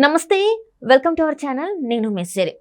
నమస్తే, welcome to our channel. నేను మెస్సెరి.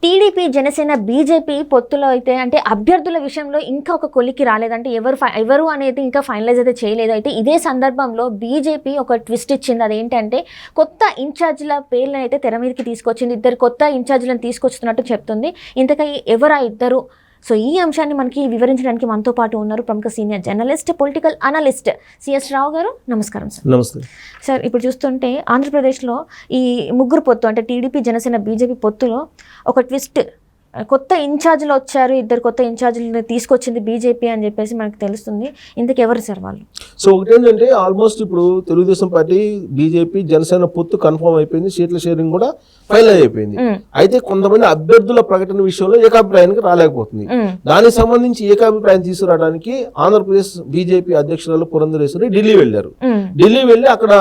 TDP, Janasena, BJP పొత్తులో అయితే అంటే అభ్యర్థుల విషయంలో ఇంకా ఒక కొలికి రాలేదంటే ఎవరు అనేది ఇంకా ఫైనలైజ్ అయితే చేయలేదు. అయితే ఇదే సందర్భంలో బీజేపీ ఒక ట్విస్ట్ ఇచ్చింది. అదేంటంటే కొత్త ఇన్ఛార్జీల పేర్లను అయితే తెర మీదకి తీసుకొచ్చింది. ఇద్దరు కొత్త ఇన్ఛార్జీలను తీసుకొస్తున్నట్టు చెప్తుంది. ఇంతకీ ఎవరా ఇద్దరు? సో ఈ అంశాన్ని మనకి వివరించడానికి మనతో పాటు ఉన్నారు ప్రముఖ senior journalist, political analyst CS Rao garu. నమస్కారం సార్. నమస్తే సార్. ఇప్పుడు చూస్తుంటే ఆంధ్రప్రదేశ్లో ఈ ముగ్గురు పొత్తు అంటే టీడీపీ, జనసేన, బీజేపీ పొత్తులో ఒక ట్విస్ట్, కొత్త ఇన్ఛార్జీలు వచ్చారు, ఇద్దరు కొత్త ఇన్ఛార్జీలను తీసుకొచ్చింది బీజేపీ అని చెప్పేసి మనకు తెలుస్తుంది. ఇందుకు ఎవరు సార్ వాళ్ళు? సో ఒకటేంటంటే ఆల్మోస్ట్ ఇప్పుడు తెలుగుదేశం పార్టీ, బీజేపీ, జనసేన పొత్తు కన్ఫర్మ్ అయిపోయింది. సీట్ల షేరింగ్ కూడా ఫైనల్ అయిపోయింది. అయితే కొంతమంది అభ్యర్థుల ప్రకటన విషయంలో ఏకాభిప్రాయానికి రాలేకపోతుంది. దానికి సంబంధించి ఏకాభిప్రాయం తీసుకురావడానికి ఆంధ్రప్రదేశ్ బీజేపీ అధ్యక్షురాలు పురంధరేశ్వరి ఢిల్లీ వెళ్ళారు. ఢిల్లీ వెళ్ళి అక్కడ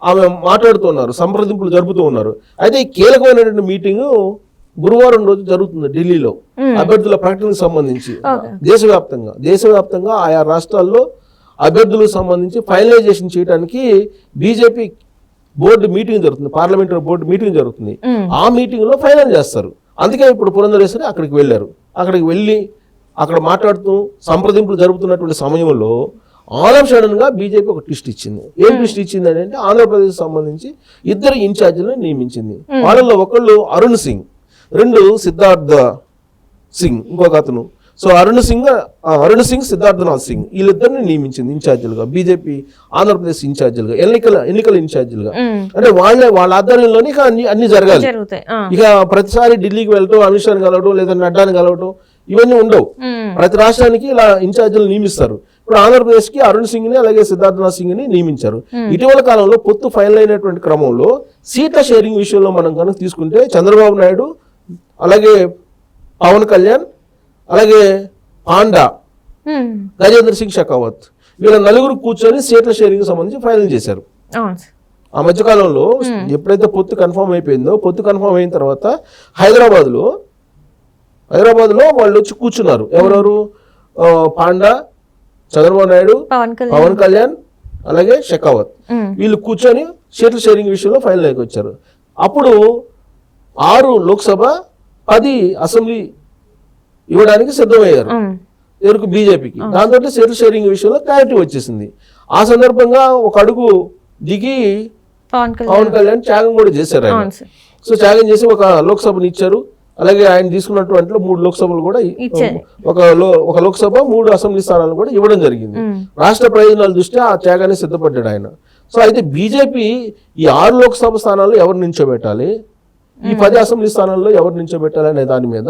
ఆమె మాట్లాడుతున్నారు, సంప్రదింపులు జరుపుతూ ఉన్నారు. అయితే ఈ కీలకమైనటువంటి మీటింగ్ గురువారం రోజు జరుగుతుంది ఢిల్లీలో. అభ్యర్థుల ప్రకటనకు సంబంధించి దేశవ్యాప్తంగా ఆయా రాష్ట్రాల్లో అభ్యర్థులకు సంబంధించి ఫైనలైజేషన్ చేయడానికి బీజేపీ బోర్డు మీటింగ్ జరుగుతుంది, పార్లమెంటరీ బోర్డు మీటింగ్ జరుగుతుంది. ఆ మీటింగ్ లో ఫైనల్ చేస్తారు. అందుకే ఇప్పుడు పురంధరేశ్వరి అక్కడికి వెళ్ళారు. అక్కడికి వెళ్ళి అక్కడ మాట్లాడుతూ సంప్రదింపులు జరుపుతున్నటువంటి సమయంలో ఆల్ ఆఫ్ సడన్ గా బీజేపీ ఒక ట్విస్ట్ ఇచ్చింది. ఏం ట్విస్ట్ ఇచ్చింది అంటే ఆంధ్రప్రదేశ్ సంబంధించి ఇద్దరు ఇన్ఛార్జీలను నియమించింది. వాళ్ళలో ఒకళ్ళు అరుణ్ సింగ్, రెండు సిద్ధార్థ సింగ్, ఇంకొక అతను. సో అరుణ్ సింగ్, సిద్ధార్థనాథ్ సింగ్, వీళ్ళిద్దరిని నియమించింది ఇన్ఛార్జీలుగా, బీజేపీ ఆంధ్రప్రదేశ్ ఇన్ఛార్జీలుగా, ఎన్నికల ఇన్ఛార్జీలుగా. అంటే వాళ్ళ ఆధ్వర్యంలోనే ఇక అన్ని జరగాలి. ఇక ప్రతిసారి ఢిల్లీకి వెళ్ళటం, అమిత్ షాని కలవటం లేదా నడ్డాని కలవటం ఇవన్నీ ఉండవు. ప్రతి రాష్ట్రానికి ఇలా ఇన్ఛార్జీలు నియమిస్తారు. ఇప్పుడు ఆంధ్రప్రదేశ్ కి అరుణ్ సింగ్ ని అలాగే సిద్ధార్థనాథ్ సింగ్ ని నియమించారు. ఇటీవల కాలంలో పొత్తు ఫైనల్ అయినటువంటి క్రమంలో సీట్ల షేరింగ్ విషయంలో మనం కనుక తీసుకుంటే చంద్రబాబు నాయుడు, అలాగే పవన్ కళ్యాణ్, అలాగే పాండా, గజేంద్ర సింగ్ షెకావత్, వీళ్ళ నలుగురు కూర్చొని సీట్ల షేరింగ్ సంబంధించి ఫైనల్ చేశారు. ఆ మధ్యకాలంలో ఎప్పుడైతే పొత్తు కన్ఫర్మ్ అయిపోయిందో, పొత్తు కన్ఫర్మ్ అయిన తర్వాత హైదరాబాద్ లో వాళ్ళు వచ్చి కూర్చున్నారు. ఎవరెవరు? పాండా, చంద్రబాబు నాయుడు, పవన్ కళ్యాణ్, అలాగే షెకావత్, వీళ్ళు కూర్చొని సీట్ల షేరింగ్ విషయంలో ఫైనల్ అయికి వచ్చారు. అప్పుడు 6 లోక్సభ, 10 అసెంబ్లీ ఇవ్వడానికి సిద్ధమయ్యారు ఎవరికి? బీజేపీకి. దాంతో సీట్ల షేరింగ్ విషయంలో క్లారిటీ వచ్చేసింది. ఆ సందర్భంగా ఒక అడుగు దిగి పవన్ కళ్యాణ్ త్యాగం కూడా చేశారు ఆయన. సో త్యాగం చేసి ఒక లోక్సభని ఇచ్చారు. అలాగే ఆయన తీసుకున్నటువంటి 3 లోక్సభలు కూడా, ఒక లోక్సభ 3 అసెంబ్లీ స్థానాలు కూడా ఇవ్వడం జరిగింది. రాష్ట్ర ప్రయోజనాల దృష్ట్యా ఆ త్యాగాన్ని సిద్ధపడ్డాడు ఆయన. సో అయితే బీజేపీ ఈ 6 లోక్సభ స్థానాల్లో ఎవరు నిల్చోబెట్టాలి, ఈ 10 అసెంబ్లీ స్థానాల్లో ఎవరు నిల్చోబెట్టాలి అనే దాని మీద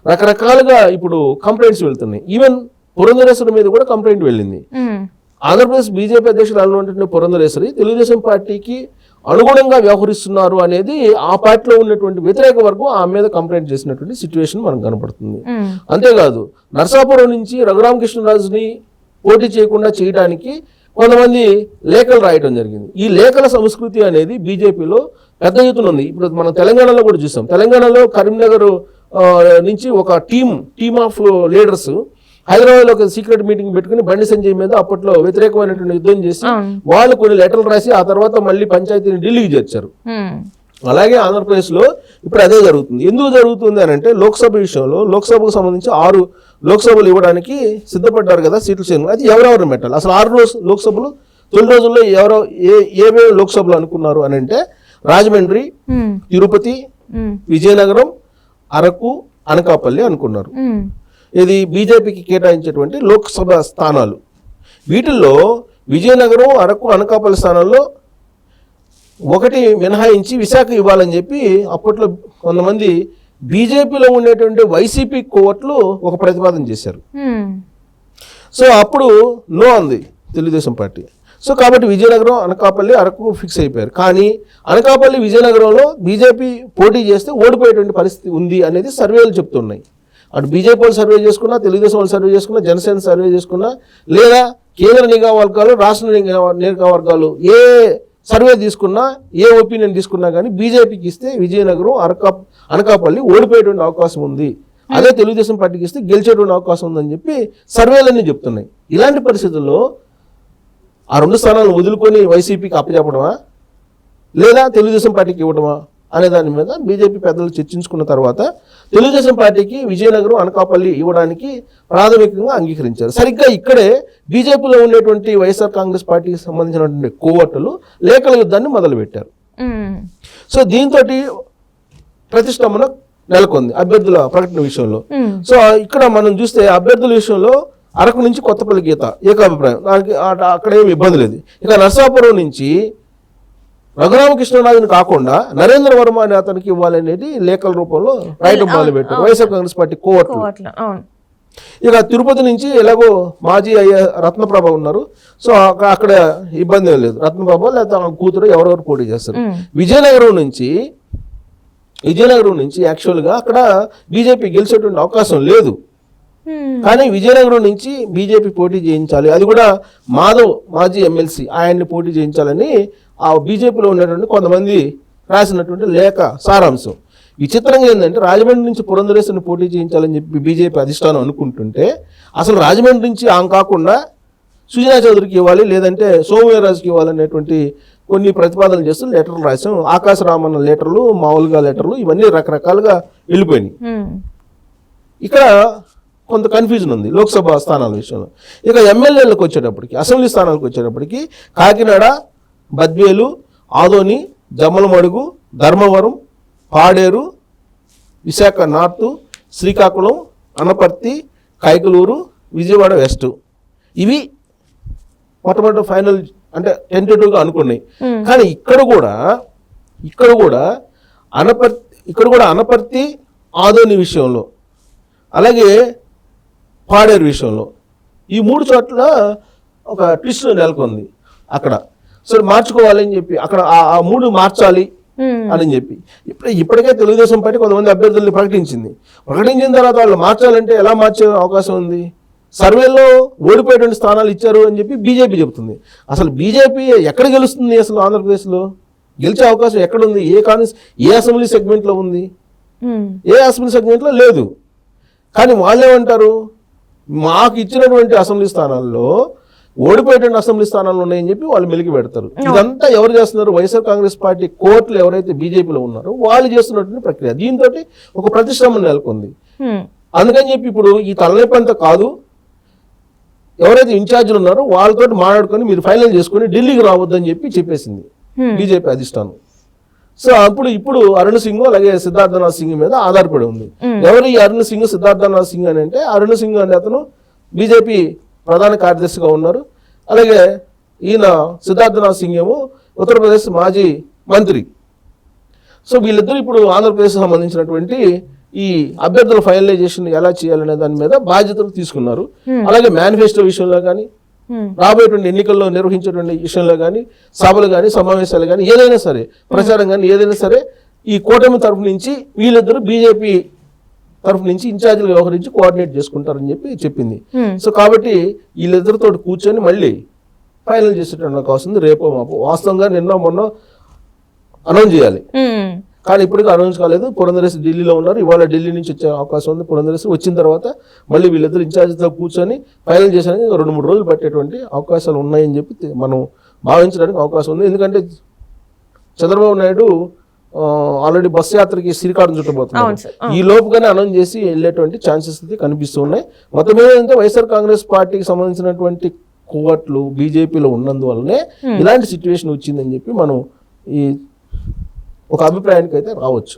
రకరకాలుగా ఇప్పుడు కంప్లైంట్స్ వెళ్తున్నాయి. ఈవెన్ పురంధరేశ్వరి మీద కూడా కంప్లైంట్ వెళ్ళింది. ఆంధ్రప్రదేశ్ బీజేపీ అధ్యక్షుడు ఉన్నటువంటి పురంధరేశ్వరి తెలుగుదేశం పార్టీకి అనుగుణంగా వ్యవహరిస్తున్నారు అనేది ఆ పార్టీలో ఉన్నటువంటి వ్యతిరేక వర్గం ఆమె మీద కంప్లైంట్ చేసినటువంటి సిచ్యువేషన్ మనకు కనపడుతుంది. అంతేకాదు నర్సాపురం నుంచి రఘురామకృష్ణరాజుని పోటీ చేయకుండా చేయడానికి కొంతమంది లేఖలు రాయడం జరిగింది. ఈ లేఖల సంస్కృతి అనేది బీజేపీలో పెద్ద ఎత్తున ఉంది. ఇప్పుడు మనం తెలంగాణలో కూడా చూసాం. తెలంగాణలో కరీంనగర్ నుంచి ఒక టీమ్ ఆఫ్ లీడర్స్ హైదరాబాద్ ఒక సీక్రెట్ మీటింగ్ పెట్టుకుని బండి సంజయ్ మీద అప్పట్లో వ్యతిరేకమైనటువంటి యుద్ధం చేసి వాళ్ళు కొన్ని లెటర్లు రాసి ఆ తర్వాత మళ్ళీ పంచాయతీని ఢిల్లీకి చేర్చారు. అలాగే ఆంధ్రప్రదేశ్ లో ఇప్పుడు అదే జరుగుతుంది. ఎందుకు జరుగుతుంది అని అంటే లోక్సభ విషయంలో లోక్సభకు సంబంధించి 6 లోక్సభలు ఇవ్వడానికి సిద్ధపడ్డారు కదా సీట్ల షేరింగ్. అది ఎవరెవరిని పెట్టాలి? అసలు 6 లోక్సభలు తొలి రోజుల్లో ఏవే లోక్సభలు అనుకున్నారు అని అంటే రాజమండ్రి, తిరుపతి, విజయనగరం, అరకు, అనకాపల్లి అనుకున్నారు. ఇది బీజేపీకి కేటాయించేటువంటి లోక్సభ స్థానాలు. వీటిల్లో విజయనగరం, అరకు, అనకాపల్లి స్థానాల్లో ఒకటి మినహాయించి విశాఖ ఇవ్వాలని చెప్పి అప్పట్లో కొంతమంది బీజేపీలో ఉండేటువంటి వైసీపీ కోవట్లు ఒక ప్రతిపాదన చేశారు. సో అప్పుడు నో అంది తెలుగుదేశం పార్టీ. సో కాబట్టి విజయనగరం, అనకాపల్లి, అరకు ఫిక్స్ అయిపోయారు. కానీ అనకాపల్లి, విజయనగరంలో బీజేపీ పోటీ చేస్తే ఓడిపోయేటువంటి పరిస్థితి ఉంది అనేది సర్వేలు చెప్తున్నాయి. అటు బీజేపీ వాళ్ళు సర్వే చేసుకున్నా, తెలుగుదేశం వాళ్ళు సర్వే చేసుకున్నా, జనసేన సర్వే చేసుకున్నా, లేదా కేంద్ర నిఘా వర్గాలు, రాష్ట్ర నిఘా వర్గాలు ఏ సర్వే తీసుకున్నా, ఏ ఒపీనియన్ తీసుకున్నా కానీ బీజేపీకి ఇస్తే విజయనగరం, అనకాపల్లి ఓడిపోయేటువంటి అవకాశం ఉంది, అదే తెలుగుదేశం పార్టీకి ఇస్తే గెలిచేటువంటి అవకాశం ఉందని చెప్పి సర్వేలన్నీ చెప్తున్నాయి. ఇలాంటి పరిస్థితుల్లో ఆ 2 స్థానాలను వదులుకొని వైసీపీకి అప్పచెప్పడమా? లేదా తెలుగుదేశం పార్టీకి ఇవ్వడమా అనే దాని మీద బీజేపీ పెద్దలు చర్చించుకున్న తర్వాత తెలుగుదేశం పార్టీకి విజయనగరం అనకాపల్లి ఇవ్వడానికి ప్రాథమికంగా అంగీకరించారు. సరిగ్గా ఇక్కడే బీజేపీలో ఉండేటువంటి వైఎస్ఆర్ కాంగ్రెస్ పార్టీకి సంబంధించినటువంటి కోవట్టులు లేఖల యుద్ధాన్ని మొదలుపెట్టారు. సో దీంతో ప్రతిష్టంభన నెలకొంది అభ్యర్థుల ప్రకటన విషయంలో. సో ఇక్కడ మనం చూస్తే అభ్యర్థుల విషయంలో అరకు నుంచి కొత్తపల్లి గీత ఏకాభిప్రాయం, దానికి అక్కడ ఏమి ఇబ్బంది లేదు. ఇక నరసాపురం నుంచి రఘురామకృష్ణరాజుని కాకుండా నరేంద్ర వర్మ అనే అతనికి ఇవ్వాలనేది లేఖల రూపంలో రాయటం మొదలు పెట్టారు వైఎస్ఆర్ కాంగ్రెస్ పార్టీ కోవట్లు. ఇక తిరుపతి నుంచి ఎలాగో మాజీ రత్నప్రభ ఉన్నారు. సో అక్కడ ఇబ్బంది ఏం లేదు, రత్నప్రభ లేదా కూతురు ఎవరెవరు పోటీ చేస్తారు. విజయనగరం నుంచి యాక్చువల్గా అక్కడ బీజేపీ గెలిచేటువంటి అవకాశం లేదు. కానీ విజయనగరం నుంచి బీజేపీ పోటీ చేయించాలి, అది కూడా మాధవ్ మాజీ ఎమ్మెల్సీ ఆయన్ని పోటీ చేయించాలని ఆ బీజేపీలో ఉన్నటువంటి కొంతమంది రాసినటువంటి లేఖ సారాంశం. విచిత్రంగా ఏంటంటే రాజమండ్రి నుంచి పురంధరేశ్వరిని పోటీ చేయించాలని చెప్పి బీజేపీ అధిష్టానం అనుకుంటుంటే అసలు రాజమండ్రి నుంచి ఆమె కాకుండా సుజనా చౌదరికి ఇవ్వాలి, లేదంటే సోమవీర్రాజుకి ఇవ్వాలనేటువంటి కొన్ని ప్రతిపాదనలు చేస్తూ లెటర్లు రాసాం. ఆకాశ రామన్న లెటర్లు, మామూలుగా లెటర్లు, ఇవన్నీ రకరకాలుగా వెళ్ళిపోయినాయి. ఇక్కడ కొంత కన్ఫ్యూజన్ ఉంది లోక్సభ స్థానాల విషయంలో. ఇక ఎమ్మెల్యేలకు వచ్చేటప్పటికి, అసెంబ్లీ స్థానాలకు వచ్చేటప్పటికి కాకినాడ, బద్వేలు, ఆదోని, జమ్మలమడుగు, ధర్మవరం, పాడేరు, విశాఖ నార్త్, శ్రీకాకుళం, అనపర్తి, కైకలూరు, విజయవాడ వెస్ట్, ఇవి మొట్టమొదటి ఫైనల్ అంటే టెంటేటివ్గా అనుకున్నాయి. కానీ ఇక్కడ కూడా అనపర్తి, ఆదోని విషయంలో, అలాగే పాడేరు విషయంలో ఈ 3 చోట్ల ఒక ట్విస్ట్ నెలకొంది అక్కడ. సో మార్చుకోవాలని చెప్పి అక్కడ ఆ 3 మార్చాలి అని చెప్పి ఇప్పటికే తెలుగుదేశం పార్టీ కొంతమంది అభ్యర్థుల్ని ప్రకటించిన తర్వాత వాళ్ళు మార్చాలంటే ఎలా మార్చే అవకాశం ఉంది? సర్వేలో ఓడిపోయేటువంటి స్థానాలు ఇచ్చారు అని చెప్పి బీజేపీ చెబుతుంది. అసలు బీజేపీ ఎక్కడ గెలుస్తుంది? అసలు ఆంధ్రప్రదేశ్లో గెలిచే అవకాశం ఎక్కడుంది? ఏ అసెంబ్లీ సెగ్మెంట్లో ఉంది? ఏ అసెంబ్లీ సెగ్మెంట్లో లేదు. కానీ వాళ్ళేమంటారు, మాకు ఇచ్చినటువంటి అసెంబ్లీ స్థానాల్లో ఓడిపోయేటువంటి అసెంబ్లీ స్థానాలు ఉన్నాయని చెప్పి వాళ్ళు మెలికి పెడతారు. ఇదంతా ఎవరు చేస్తున్నారు? వైఎస్ఆర్ కాంగ్రెస్ పార్టీ కోర్టులు ఎవరైతే బీజేపీలో ఉన్నారో వాళ్ళు చేస్తున్నటువంటి ప్రక్రియ. దీంతో ఒక ప్రతిష్టంభన నెలకొంది. అందుకని చెప్పి ఇప్పుడు ఈ తలనొప్పి అంతా కాదు, ఎవరైతే ఇన్ఛార్జీలు ఉన్నారో వాళ్ళతో మాట్లాడుకొని మీరు ఫైనల్ చేసుకుని ఢిల్లీకి రావద్దని చెప్పేసింది బీజేపీ అధిష్టానం. సో ఇప్పుడు అరుణ్ సింగ్ అలాగే సిద్ధార్థనాథ్ సింగ్ మీద ఆధారపడి ఉంది. ఎవరు ఈ అరుణ్ సింగ్, సిద్ధార్థనాథ్ సింగ్ అని అంటే, అరుణ్ సింగ్ అనే అతను బీజేపీ ప్రధాన కార్యదర్శిగా ఉన్నారు. అలాగే ఈయన సిద్ధార్థనాథ్ సింగ్ ఏమో ఉత్తరప్రదేశ్ మాజీ మంత్రి. సో వీళ్ళిద్దరూ ఇప్పుడు ఆంధ్రప్రదేశ్ సంబంధించినటువంటి ఈ అభ్యర్థుల ఫైనలైజేషన్ ఎలా చేయాలనే దాని మీద బాధ్యతలు తీసుకున్నారు. అలాగే మేనిఫెస్టో విషయంలో కానీ, రాబోయేటువంటి ఎన్నికల్లో నిర్వహించేటువంటి విషయంలో కానీ, సభలు కానీ, సమావేశాలు కానీ, ఏదైనా సరే ప్రచారం కానీ ఏదైనా సరే ఈ కూటమి తరఫు నుంచి వీళ్ళిద్దరూ బీజేపీ తరఫు నుంచి ఇన్ఛార్జీలు వ్యవహరించి కోఆర్డినేట్ చేసుకుంటారని చెప్పింది. సో కాబట్టి వీళ్ళిద్దరితో కూర్చొని మళ్ళీ ఫైనల్ చేసేటువంటి అవకాశం ఉంది రేపో మాపో. వాస్తవంగా నిన్న మొన్న అనౌన్స్ చేయాలి, కానీ ఇప్పటికీ అనౌన్స్ కాలేదు. పురంధరేశ్వరి ఢిల్లీలో ఉన్నారు, ఇవాళ ఢిల్లీ నుంచి వచ్చే అవకాశం ఉంది. పురంధరేశ్వరి వచ్చిన తర్వాత మళ్ళీ వీళ్ళిద్దరు ఇన్ఛార్జితో కూర్చొని ఫైనల్ చేసడానికి 2-3 రోజులు పట్టేటువంటి అవకాశాలు ఉన్నాయని చెప్పి మనం భావించడానికి అవకాశం ఉంది. ఎందుకంటే చంద్రబాబు నాయుడు ఆల్రెడీ బస్సు యాత్రకి శ్రీకారం చుట్టబోతున్నారు. ఈ లోపుగానే అనౌన్స్ చేసి వెళ్ళేటువంటి ఛాన్సెస్ అయితే కనిపిస్తూ ఉన్నాయి. మొత్తం మీద ఏంటంటే వైఎస్ఆర్ కాంగ్రెస్ పార్టీకి సంబంధించినటువంటి కోవట్లు బీజేపీలో ఉన్నందువల్లనే ఇలాంటి సిచ్యువేషన్ వచ్చిందని చెప్పి మనం ఈ ఒక అభిప్రాయానికి అయితే రావచ్చు.